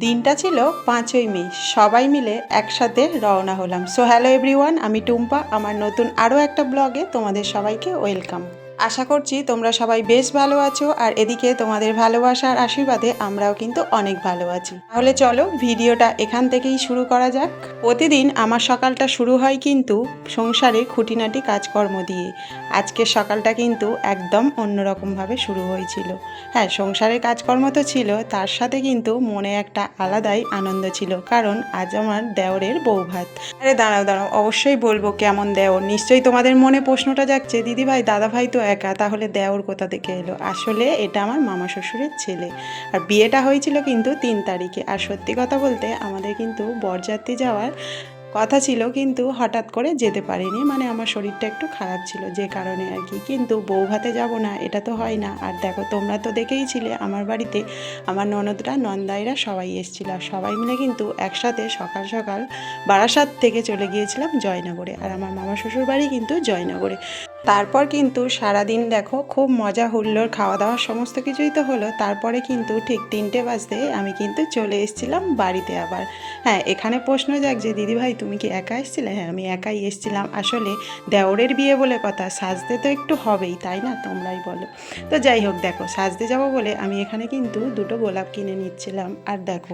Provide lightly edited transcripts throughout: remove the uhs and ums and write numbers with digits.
দিনটা ছিল 5ই মে, সবাই মিলে একসাথে রওনা হলাম। সো হ্যালো এভরিওয়ান, আমি টুম্পা। আমার নতুন আরও একটা ব্লগে তোমাদের সবাইকে ওয়েলকাম। আশা করছি তোমরা সবাই বেশ ভালো আছো, আর এদিকে তোমাদের ভালোবাসা আর আশীর্বাদে আমরাও কিন্তু অনেক ভালো আছি। তাহলে চলো ভিডিওটা এখান থেকেই শুরু করা যাক। প্রতিদিন আমার সকালটা শুরু হয় কিন্তু সংসারে খুঁটিনাটি কাজকর্ম দিয়ে। আজকের সকালটা কিন্তু একদম অন্যরকমভাবে শুরু হয়েছিল। হ্যাঁ, সংসারের কাজকর্ম তো ছিল, তার সাথে কিন্তু মনে একটা আলাদাই আনন্দ ছিল, কারণ আজ আমার দেওরের বৌভাত। আরে দাঁড়াও দাঁড়াও, অবশ্যই বলবো কেমন দেওর। নিশ্চয়ই তোমাদের মনে প্রশ্নটা যাচ্ছে, দিদিভাই দাদাভাই তো একা, তাহলে দেওর কোথা থেকে এলো? আসলে এটা আমার মামা শ্বশুরের ছেলে, আর বিয়েটা হয়েছিল কিন্তু 3 তারিখে। আর সত্যি কথা বলতে আমাদের কিন্তু বরযাত্রী যাওয়ার কথা ছিল, কিন্তু হঠাৎ করে যেতে পারিনি। মানে আমার শরীরটা একটু খারাপ ছিল, যে কারণে আর কি। কিন্তু বউ ভাতে যাব না এটা তো হয় না। আর দেখো, তোমরা তো দেখেইছিলে আমার বাড়িতে আমার ননদরা নন্দাইরা সবাই এসেছিল, আর সবাই মিলে কিন্তু একসাথে সকাল সকাল বারাসাত থেকে চলে গিয়েছিলাম জয়নগরে। আর আমার মামা শ্বশুর বাড়ি কিন্তু জয়নগরে। তারপর কিন্তু সারাদিন দেখো খুব মজা হুল্লোড়, খাওয়া দাওয়া সমস্ত কিছুই তো হলো। তারপরে কিন্তু ঠিক 3টে বাজতে আমি কিন্তু চলে এসেছিলাম বাড়িতে আবার। হ্যাঁ, এখানে প্রশ্ন যাক যে দিদিভাই তুমি কি একা এসেছিলে? হ্যাঁ, আমি একাই এসেছিলাম। আসলে দেওরের বিয়ে বলে কথা, সাজতে তো একটু হবেই, তাই না? তোমরাই বলো। তো যাই হোক, দেখো সাজতে যাব বলে আমি এখানে কিন্তু 2টো গোলাপ কিনে নিচ্ছিলাম। আর দেখো,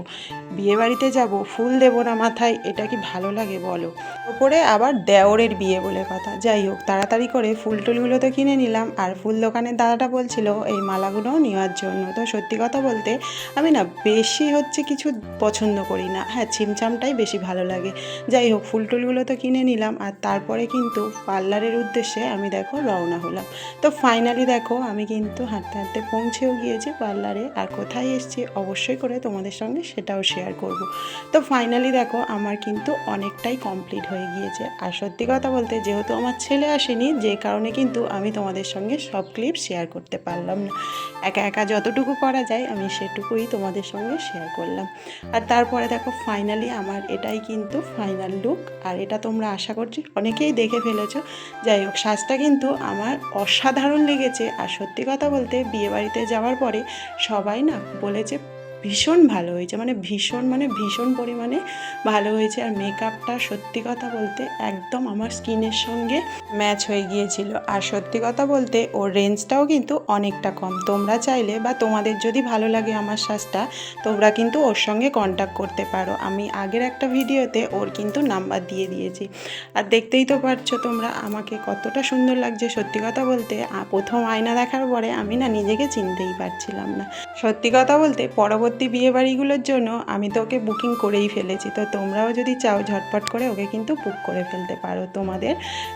বিয়ে বাড়িতে যাব, ফুল দেবো না মাথায়, এটা কি ভালো লাগে বলো? ওপরে আবার দেওরের বিয়ে বলে কথা। যাই হোক, তাড়াতাড়ি করে ফুল টুলগুলো তো কিনে নিলাম। আর ফুল দোকানের দাদাটা বলছিল এই মালাগুলোও নেওয়ার জন্য। তো সত্যি কথা বলতে আমি না বেশি কিছু পছন্দ করি না। হ্যাঁ, ছিমছামটাই বেশি ভালো লাগে। যাই হোক, ফুল টুলগুলো তো কিনে নিলাম। আর তারপরে কিন্তু পার্লারের উদ্দেশ্যে আমি দেখো রওনা হলাম। তো ফাইনালি দেখো আমি কিন্তু হাঁটতে হাঁটতে পৌঁছেও গিয়েছি পার্লারে। আর কোথায় এসেছি অবশ্যই করে তোমাদের সঙ্গে সেটাও শেয়ার করব। তো ফাইনালি দেখো আমার কিন্তু অনেকটাই কমপ্লিট হয়ে গিয়েছে। আর সত্যি কথা বলতে যেহেতু আমার ছেলে আসেনি, যে কারণে কিন্তু আমি তোমাদের সঙ্গে সব ক্লিপ শেয়ার করতে পারলাম না। একা একা যতটুকু করা যায় আমি সেটুকুই তোমাদের সঙ্গে শেয়ার করলাম। আর তারপরে দেখো ফাইনালি আমার এটাই কিন্তু ফাইনাল লুক। আর এটা তোমরা আশা করছি অনেকেই দেখে ফেলেছো। যাই হোক, সাজটা কিন্তু আমার অসাধারণ লেগেছে। আর সত্যি কথা বলতে বিয়েবাড়িতে যাওয়ার পরে সবাই না বলেছে ভীষণ ভালো হয়েছে, ভীষণ পরিমাণে ভালো হয়েছে। আর মেকআপটা সত্যি কথা বলতে একদম আমার স্কিনের সঙ্গে ম্যাচ হয়ে গিয়েছিল। আর সত্যি কথা বলতে ওর রেঞ্জটাও কিন্তু অনেকটা কম। তোমরা চাইলে বা তোমাদের যদি ভালো লাগে আমার সাজটা, তোমরা কিন্তু ওর সঙ্গে কন্ট্যাক্ট করতে পারো। আমি আগের একটা ভিডিওতে ওর কিন্তু নাম্বার দিয়ে দিয়েছি। আর দেখতেই তো পারছো তোমরা আমাকে কতটা সুন্দর লাগছে। সত্যি কথা বলতে প্রথম আয়না দেখার পরে আমি না নিজেকে চিনতেই পারছিলাম না। সত্যি কথা বলতে পরবর্তী বিয়েবাড়িগুলোর জন্য আমি তো ওকে বুকিং করেই ফেলেছি। তো তোমরাও যদি চাও ঝটপট করে ওকে কিন্তু বুক করে ফেলতে পারো তোমাদের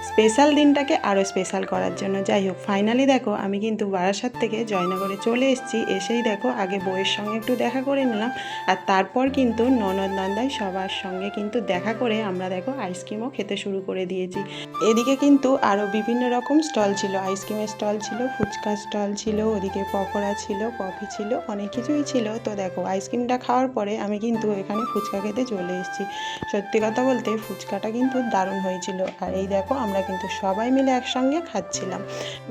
স্পেশাল দিনটাকে আরও স্পেশাল করার জন্য। যাই হোক, ফাইনালি দেখো আমি কিন্তু বারাসাত থেকে জয়নগরে চলে এসেছি। এসেই দেখো আগে বউয়ের সঙ্গে একটু দেখা করে নিলাম। আর তারপর কিন্তু ননদ নন্দাই সবার সঙ্গে কিন্তু দেখা করে আমরা দেখো আইসক্রিমও খেতে শুরু করে দিয়েছি। এদিকে কিন্তু আরও বিভিন্ন রকম স্টল ছিল, আইসক্রিমের স্টল ছিল, ফুচকা স্টল ছিল, ওদিকে পকোড়া ছিল, কফি ছিল, অনেক কিছুই ছিল। তো দেখো আইসক্রিমটা খাওয়ার পরে আমি কিন্তু এখানে ফুচকা খেতে চলে এসেছি। সত্যি কথা বলতে ফুচকাটা কিন্তু দারুণ হয়েছিল। আর এই দেখো আমরা কিন্তু সবাই মিলে একসঙ্গে খাচ্ছিলাম।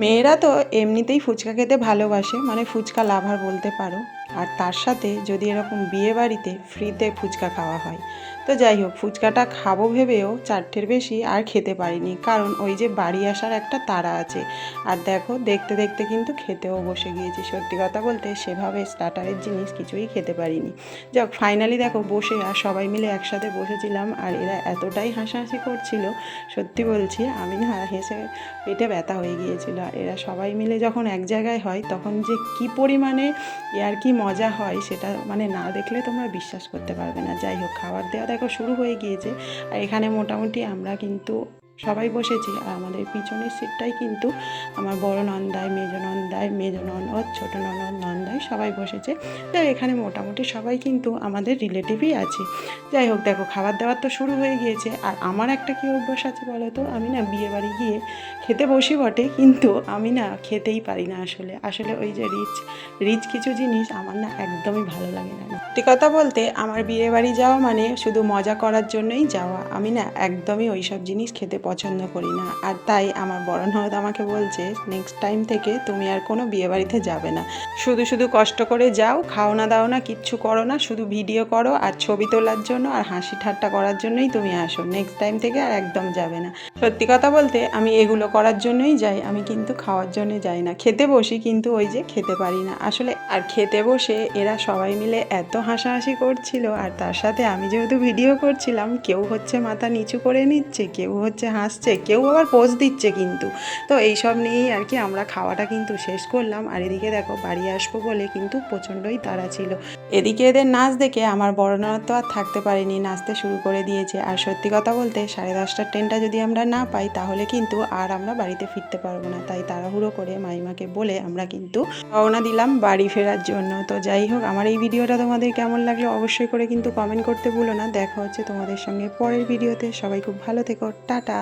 মেয়েরা তো এমনিতেই ফুচকা খেতে ভালোবাসে, মানে ফুচকা লাভার বলতে পারো। আর তার সাথে যদি এরকম বিয়ে বাড়িতে ফ্রিতে ফুচকা খাওয়া হয়, তো যাই হোক, ফুচকাটা খাবো ভেবেও 4টের বেশি আর খেতে পারিনি, কারণ ওই যে বাড়ি আসার একটা তাড়া আছে। আর দেখো দেখতে দেখতে কিন্তু খেতেও বসে গিয়েছি। সত্যি কথা বলতে সেভাবে স্টার্টারের জিনিস কিছুই খেতে পারিনি। যাক, ফাইনালি দেখো বসে আর সবাই মিলে একসাথে বসেছিলাম। আর এরা এতটাই হাসাহাসি করছিল, সত্যি বলছি আমি না হেসে পেটে ব্যথা হয়ে গিয়েছিল। আর এরা সবাই মিলে যখন এক জায়গায় হয় তখন যে কি পরিমাণে আর কি মজা হয় সেটা মানে না দেখলে তোমরা বিশ্বাস করতে পারবে না। যাই হোক, খাবার দেওয়া দেখো শুরু হয়ে গিয়েছে। আর এখানে মোটামুটি আমরা কিন্তু সবাই বসেছি। আর আমাদের পিছনের সিটটাই কিন্তু আমার বড় নন্দাই, মেজ ননদ, ছোটো ননদ, নন্দাই সবাই বসেছে। তাই এখানে মোটামুটি সবাই কিন্তু আমাদের রিলেটিভই আছে। যাই হোক, দেখো খাবার দাবার তো শুরু হয়ে গিয়েছে। আর আমার একটা কী অভ্যাস আছে বলো তো, আমি না বিয়েবাড়ি গিয়ে খেতে বসি বটে, কিন্তু আমি না খেতেই পারি না। আসলে ওই যে রিচ কিছু জিনিস আমার না একদমই ভালো লাগে না। সত্যি কথা বলতে আমার বিয়েবাড়ি যাওয়া মানে শুধু মজা করার জন্যই যাওয়া। আমি না একদমই ওই সব জিনিস খেতে পছন্দ করি না। আর তাই আমার বড় ননদ আমাকে বলছে নেক্সট টাইম থেকে তুমি আর কোনো বিয়েবাড়িতে যাবে না, শুধু শুধু কষ্ট করে যাও, খাও না দাও না, কিচ্ছু করো না, শুধু ভিডিও করো আর ছবি তোলার জন্য আর হাসি ঠাট্টা করার জন্যই তুমি আসো, নেক্সট টাইম থেকে আর একদম যাবে না। সত্যি কথা বলতে আমি এগুলো করার জন্যই যাই, আমি কিন্তু খাওয়ার জন্য যাই না। খেতে বসি কিন্তু ওই যে খেতে পারি না আসলে। আর খেতে বসে এরা সবাই মিলে এত হাসাহাসি করছিল, আর তার সাথে আমি যেহেতু ভিডিও করছিলাম, কেউ হচ্ছে মাথা নিচু করে নিচ্ছে, কেউ হচ্ছে হাসছে, কেউ আবার পোজ দিচ্ছে কিন্তু। তো এইসব নিয়েই আর কি আমরা খাওয়াটা কিন্তু শেষ করলাম। আর এদিকে দেখো বাড়ি আসবো বলে কিন্তু প্রচণ্ডই তাড়া ছিল। এদিকে এদের নাচ দেখে আমার বড় ননদ তো আর থাকতে পারেনি, নাচতে শুরু করে দিয়েছে। আর সত্যি কথা বলতে 10:30টার ট্রেনটা যদি আমরা না পাই তাহলে কিন্তু আর আমরা বাড়িতে ফিরতে পারবো না। তাই তাড়াহুড়ো করে মাইমাকে বলে আমরা কিন্তু রওনা দিলাম বাড়ি ফেরার জন্য। তো যাই হোক, আমার এই ভিডিওটা তোমাদের কেমন লাগলো অবশ্যই করে কিন্তু কমেন্ট করতে ভুলো না। দেখা হচ্ছে তোমাদের সঙ্গে পরের ভিডিওতে। সবাই খুব ভালো থেকো, টাটা।